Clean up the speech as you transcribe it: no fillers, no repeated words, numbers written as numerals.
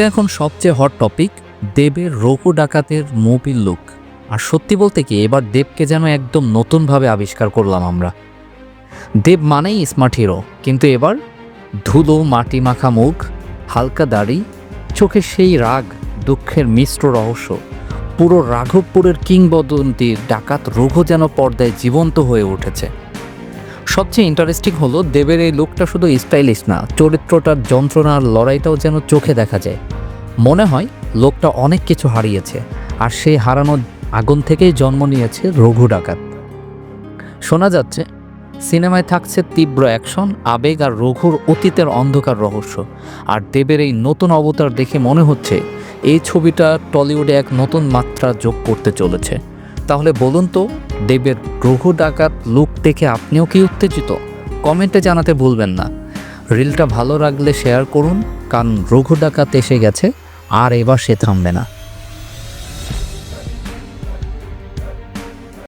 এখন সবচেয়ে hot topic দেবের রঘু ডাকাতের মুভির লুক। আর সত্যি বলতে কি এবার দেবকে যেন একদম নতুনভাবে আবিষ্কার করলাম আমরা। দেব মানেই স্মার্ট হিরো, কিন্তু এবার ধুলো মাটি মাখা মুখ, হালকা দাড়ি, চোখে সেই রাগ দুঃখের মিশ্র রহস্য। পুরো রাঘবপুরের কিংবদন্তির ডাকাত রঘু যেন পর্দায় জীবন্ত হয়ে উঠেছে। সবচেয়ে ইন্টারেস্টিং হলো দেবের এই লুকটা শুধু স্টাইলিশ না, চরিত্রটার যন্ত্রণার লড়াইটাও যেন চোখে দেখা যায়। মনে হয় লোকটা অনেক কিছু হারিয়েছে, আর সেই হারানো আগুন থেকেই জন্ম নিয়েছে রঘু ডাকাত। শোনা যাচ্ছে সিনেমায় থাকছে তীব্র অ্যাকশন, আবেগ আর রঘুর অতীতের অন্ধকার রহস্য। আর দেবের এই নতুন অবতার দেখে মনে হচ্ছে এই ছবিটা টলিউডে এক নতুন মাত্রা যোগ করতে চলেছে। তাহলে বলুন তো, দেবের রঘু ডাকাত লুক দেখে আপনিও কি উত্তেজিত? কমেন্টে জানাতে ভুলবেন না। রিলটা ভালো লাগলে শেয়ার করুন, কারণ রঘু ডাকাত এসে গেছে আর এবার সে থামবে না।